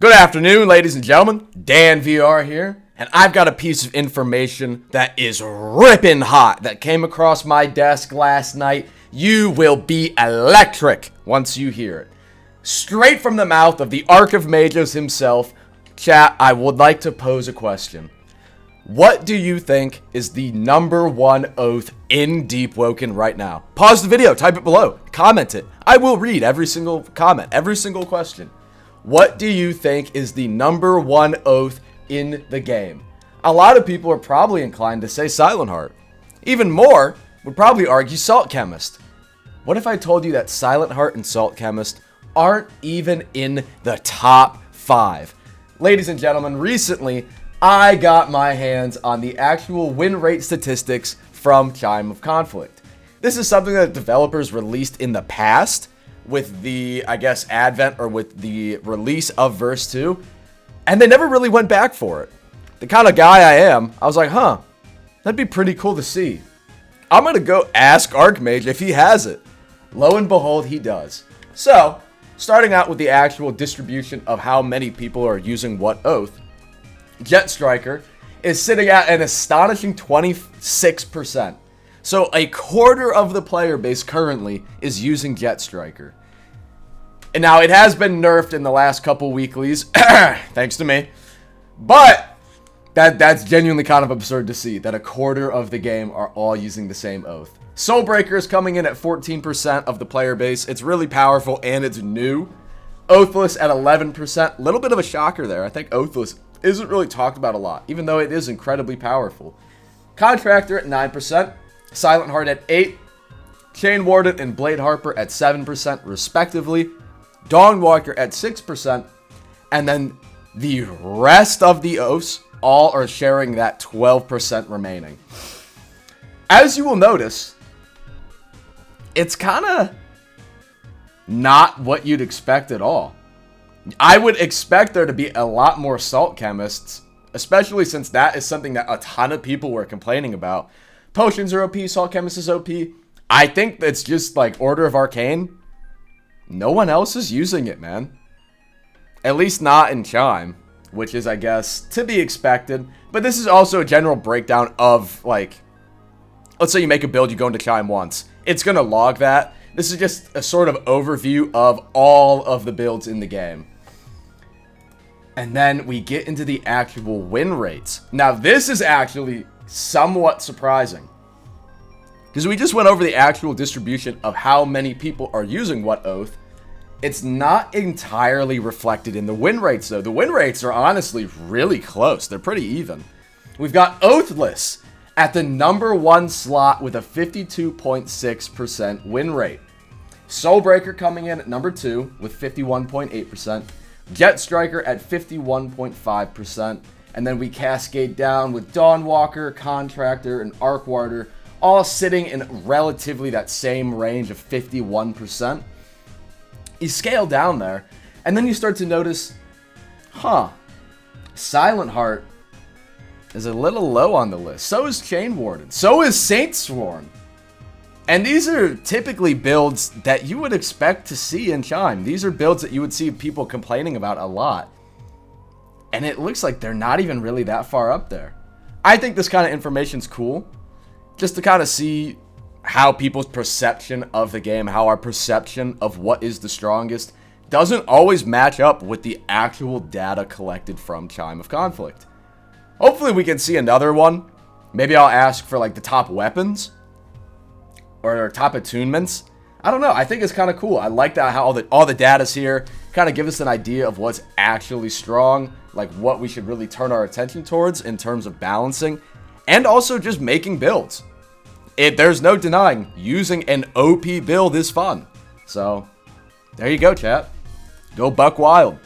Good afternoon, ladies and gentlemen. Dan VR here, and I've got a piece of information that is ripping hot that came across my desk last night. You will be electric once you hear it. Straight from the mouth of the Arch of Mages himself. Chat, I would like to pose a question. What do you think is the #1 oath in Deepwoken right now? Pause the video, type it below, comment it. I will read every single comment, every single question. What do you think is the #1 oath in the game? A lot of people are probably inclined to say Silent Heart. Even more would probably argue Salt Chemist. What if I told you that Silent Heart and Salt Chemist aren't even in the top 5? Ladies and gentlemen, recently I got my hands on the actual win rate statistics from Chime of Conflict. This is something that developers released in the past with the, advent or with the release of Verse 2, and they never really went back for it. The kind of guy I am, I was like, that'd be pretty cool to see. I'm going to go ask Archmage if he has it. Lo and behold, he does. So, starting out with the actual distribution of how many people are using what oath, Jet Striker is sitting at an astonishing 26%. So a quarter of the player base currently is using Jet Striker. And now it has been nerfed in the last couple weeklies, thanks to me. But that's genuinely kind of absurd to see, that a quarter of the game are all using the same oath. Soulbreaker is coming in at 14% of the player base. It's really powerful and it's new. Oathless at 11%. Little bit of a shocker there. I think Oathless isn't really talked about a lot, even though it is incredibly powerful. Contractor at 9%. Silent Heart at 8%. Chain Warden and Blade Harper at 7% respectively. Dawnwalker at 6%. And then the rest of the oaths all are sharing that 12% remaining. As you will notice, it's kind of not what you'd expect at all. I would expect there to be a lot more Salt Chemists, especially since that is something that a ton of people were complaining about. Potions are OP, Salt Chemist is OP. I think it's just like Order of Arcane. No one else is using it, man. At least not in Chime, which is, I guess, to be expected. But this is also a general breakdown of, like, let's say you make a build, you go into Chime once. It's going to log that. This is just a sort of overview of all of the builds in the game. And then we get into the actual win rates. Now, this is actually somewhat surprising, because we just went over the actual distribution of how many people are using what oath. It's not entirely reflected in the win rates, though. The win rates are honestly really close. They're pretty even. We've got Oathless at the #1 slot with a 52.6% win rate. Soulbreaker coming in at #2 with 51.8%. Jet Striker at 51.5%. And then we cascade down with Dawnwalker, Contractor, and Archwarder, all sitting in relatively that same range of 51%. You scale down there, and then you start to notice, Silent Heart is a little low on the list. So is Chain Warden. So is Saintsworn. And these are typically builds that you would expect to see in Chime. These are builds that you would see people complaining about a lot. And it looks like they're not even really that far up there. I think this kind of information's cool, just to kind of see how people's perception of the game, how our perception of what is the strongest, doesn't always match up with the actual data collected from Chime of Conflict. Hopefully we can see another one. Maybe I'll ask for like the top weapons or top attunements. I don't know. I think it's kind of cool. I like that how all the data's here. Kind of give us an idea of what's actually strong, like what we should really turn our attention towards in terms of balancing, and also just making builds. There's no denying using an OP build is fun. So there you go, chat. Go buck wild.